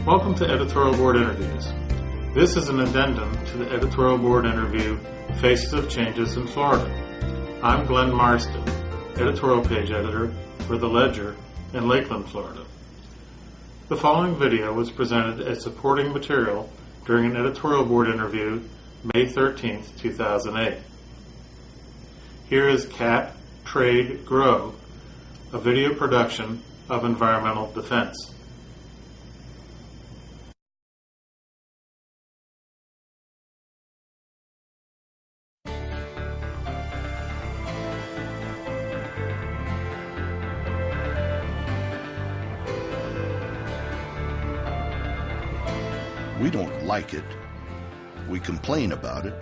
Welcome to Editorial Board Interviews. This is an addendum to the Editorial Board interview, Faces of Changes in Florida. I'm Glenn Marston, editorial page editor for The Ledger in Lakeland, Florida. The following video was presented as supporting material during an Editorial Board interview May 13, 2008. Here is Cap, Trade, Grow, a video production of Environmental Defense. We don't like it. We complain about it.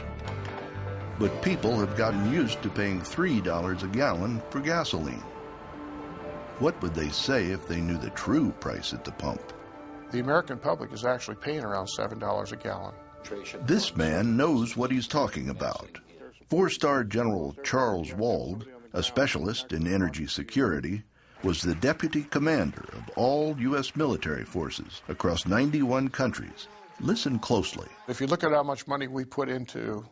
But people have gotten used to paying $3 a gallon for gasoline. What would they say if they knew the true price at the pump? The American public is actually paying around $7 a gallon. This man knows what he's talking about. Four-star General Charles Wald, a specialist in energy security, was the deputy commander of all U.S. military forces across 91 countries. Listen closely. If you look at how much money we put into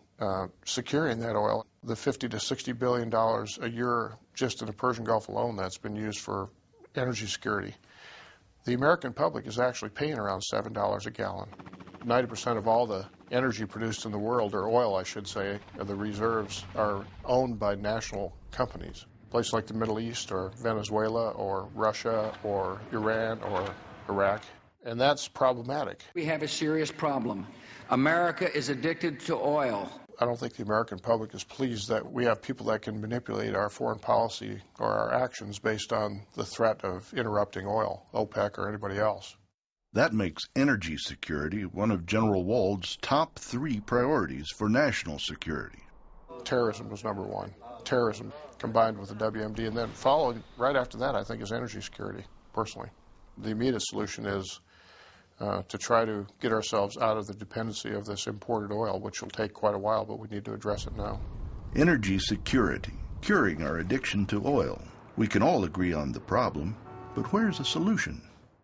securing that oil, the $50 to $60 billion a year just in the Persian Gulf alone that's been used for energy security, the American public is actually paying around $7 a gallon. 90% of all the energy produced in the world, or oil I should say, the reserves are owned by national companies. Places like the Middle East or Venezuela or Russia or Iran or Iraq. And that's problematic. We have a serious problem. America is addicted to oil. I don't think the American public is pleased that we have people that can manipulate our foreign policy or our actions based on the threat of interrupting oil, OPEC or anybody else. That makes energy security one of General Wald's top 3 priorities for national security. Terrorism was number one. Terrorism combined with the WMD, and then following right after that, I think, is energy security, personally. The immediate solution is to try to get ourselves out of the dependency of this imported oil, which will take quite a while, but we need to address it now. Energy security, curing our addiction to oil. We can all agree on the problem, but where's the solution?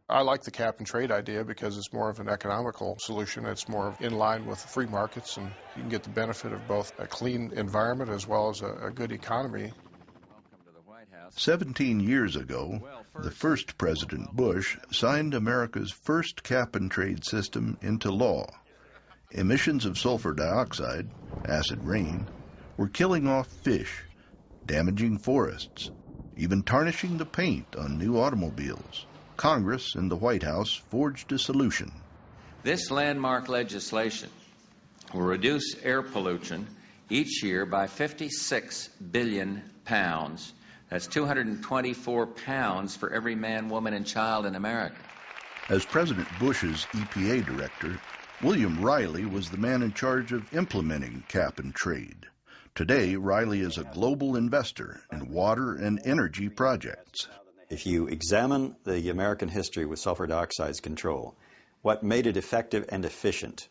I like the cap and trade idea because it's more of an economical solution. It's more in line with free markets, and you can get the benefit of both a clean environment as well as a good economy. 17 years ago, the first President Bush signed America's first cap-and-trade system into law. Emissions of sulfur dioxide, acid rain, were killing off fish, damaging forests, even tarnishing the paint on new automobiles. Congress and the White House forged a solution. This landmark legislation will reduce air pollution each year by 56 billion pounds. That's 224 pounds for every man, woman, and child in America. As President Bush's EPA director, William Riley was the man in charge of implementing cap and trade. Today, Riley is a global investor in water and energy projects. If you examine the American history with sulfur dioxide's control, what made it effective and efficient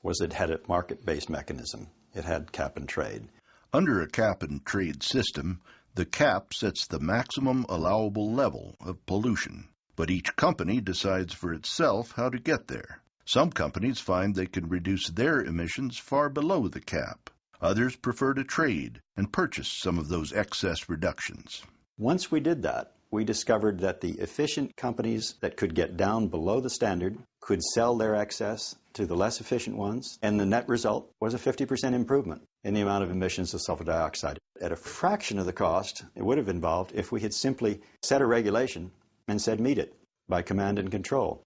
was it had a market-based mechanism. It had cap and trade. Under a cap and trade system, the cap sets the maximum allowable level of pollution, but each company decides for itself how to get there. Some companies find they can reduce their emissions far below the cap. Others prefer to trade and purchase some of those excess reductions. Once we did that, we discovered that the efficient companies that could get down below the standard could sell their excess to the less efficient ones, and the net result was a 50% improvement in the amount of emissions of sulfur dioxide. At a fraction of the cost it would have involved if we had simply set a regulation and said meet it by command and control.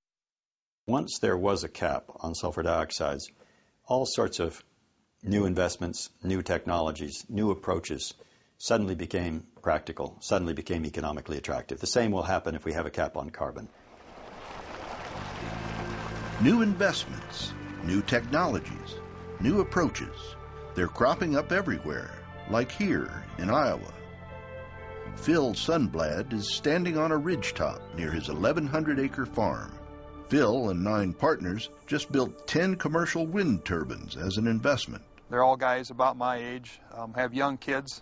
Once there was a cap on sulfur dioxides, all sorts of new investments, new technologies, new approaches suddenly became practical, suddenly became economically attractive. The same will happen if we have a cap on carbon. New investments, new technologies, new approaches. They're cropping up everywhere, like here in Iowa. Phil Sundblad is standing on a ridgetop near his 1,100-acre farm. Phil and 9 partners just built 10 commercial wind turbines as an investment. They're all guys about my age, have young kids,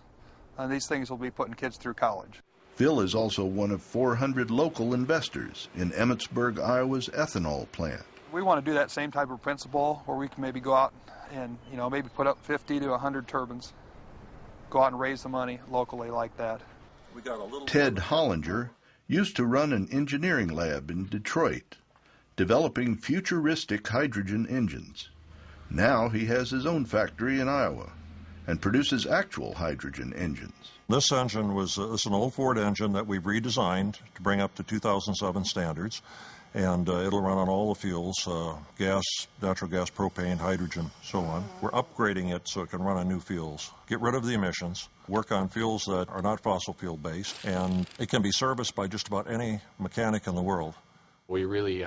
and these things will be putting kids through college. Phil is also one of 400 local investors in Emmetsburg, Iowa's ethanol plant. We want to do that same type of principle where we can maybe go out and, maybe put up 50 to 100 turbines, go out and raise the money locally like that. Ted Hollinger used to run an engineering lab in Detroit, developing futuristic hydrogen engines. Now he has his own factory in Iowa and produces actual hydrogen engines. This engine was it's an old Ford engine that we've redesigned to bring up to 2007 standards, and it'll run on all the fuels, gas, natural gas, propane, hydrogen, so on. We're upgrading it so it can run on new fuels, get rid of the emissions, work on fuels that are not fossil fuel based, and it can be serviced by just about any mechanic in the world. We really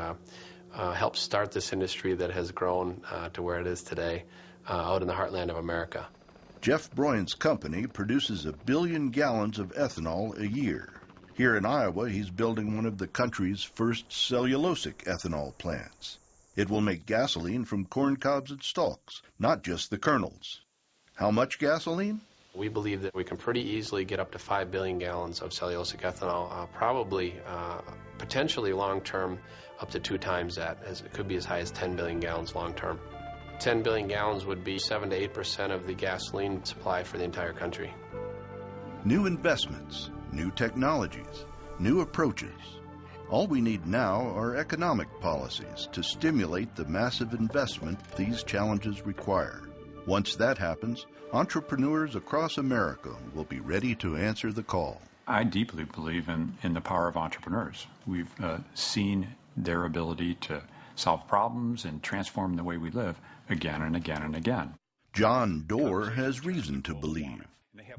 helped start this industry that has grown to where it is today out in the heartland of America. Jeff Bryant's company produces 1 billion gallons of ethanol a year. Here in Iowa, he's building one of the country's first cellulosic ethanol plants. It will make gasoline from corn cobs and stalks, not just the kernels. How much gasoline? We believe that we can pretty easily get up to 5 billion gallons of cellulosic ethanol, probably, potentially long-term, up to 2 times that. It could be as high as 10 billion gallons long-term. 10 billion gallons would be 7 to 8% of the gasoline supply for the entire country. New investments, new technologies, new approaches. All we need now are economic policies to stimulate the massive investment these challenges require. Once that happens, entrepreneurs across America will be ready to answer the call. I deeply believe in the power of entrepreneurs. We've seen their ability to solve problems and transform the way we live again and again and again. John Doerr has reason to believe.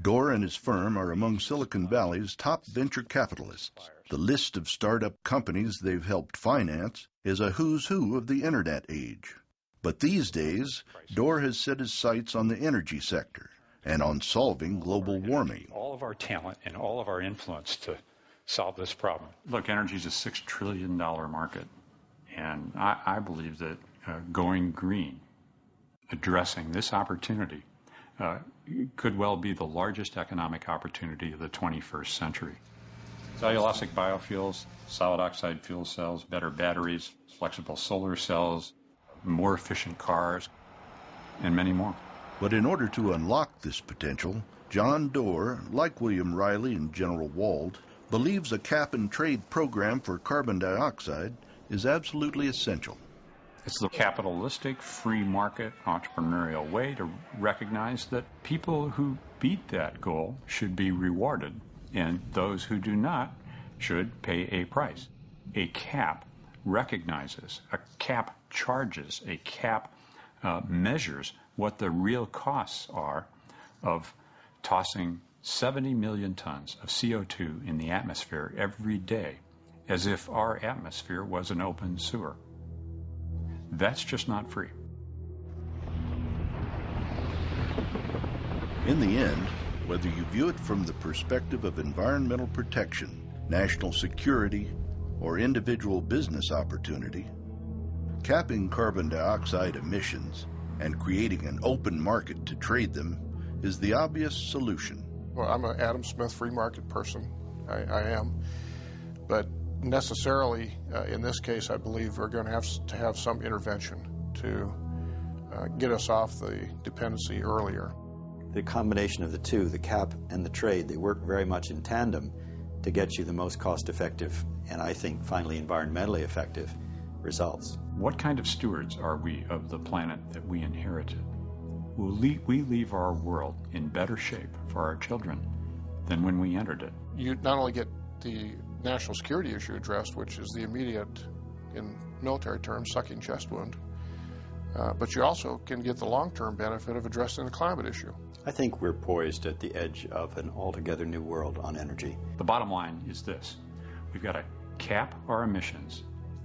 Doerr and his firm are among Silicon Valley's top venture capitalists. The list of startup companies they've helped finance is a who's who of the Internet age. But these days, Doerr has set his sights on the energy sector and on solving global warming. All of our talent and all of our influence to solve this problem. Look, energy is a $6 trillion market, and I believe that going green, addressing this opportunity, could well be the largest economic opportunity of the 21st century. Cellulosic biofuels, solid oxide fuel cells, better batteries, flexible solar cells, more efficient cars, and many more. But in order to unlock this potential, John Doerr, like William Riley and General Wald, believes a cap-and-trade program for carbon dioxide is absolutely essential. It's the capitalistic, free market, entrepreneurial way to recognize that people who beat that goal should be rewarded, and those who do not should pay a price. A cap recognizes, a cap charges, a cap measures what the real costs are of tossing 70 million tons of CO2 in the atmosphere every day, as if our atmosphere was an open sewer. That's just not free. In the end, whether you view it from the perspective of environmental protection, national security, or individual business opportunity, capping carbon dioxide emissions and creating an open market to trade them is the obvious solution. Well, I'm an Adam Smith free market person. I am. But necessarily, in this case, I believe we're going to have some intervention to get us off the dependency earlier. The combination of the two, the cap and the trade, they work very much in tandem to get you the most cost-effective and, I think, finally environmentally effective results. What kind of stewards are we of the planet that we inherited? Will we leave our world in better shape for our children than when we entered it? You not only get the national security issue addressed, which is the immediate, in military terms, sucking chest wound, but you also can get the long-term benefit of addressing the climate issue. I think we're poised at the edge of an altogether new world on energy. The bottom line is this. We've got to cap our emissions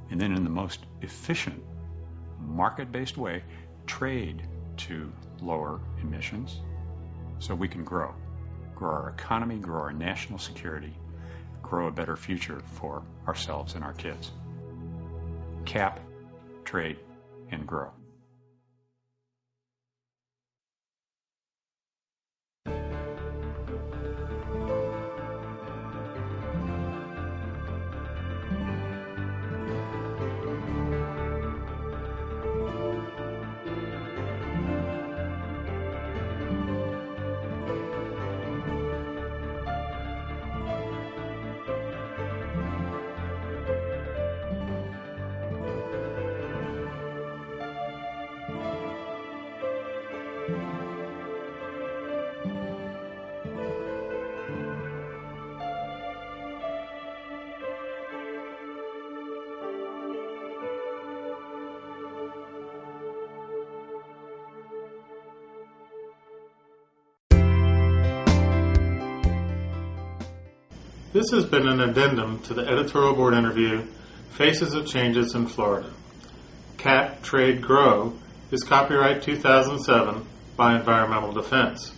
and then in the most efficient, market-based way, trade to lower emissions so we can grow our economy, grow our national security, grow a better future for ourselves and our kids. Cap, trade, and grow. This has been an addendum to the editorial board interview, Faces of Changes in Florida. Cap, Trade, Grow is copyright 2007 by Environmental Defense.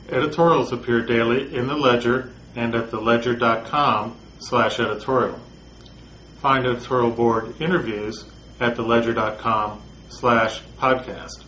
Editorials appear daily in the Ledger and at theledger.com/editorial. Find editorial board interviews at theledger.com/podcast.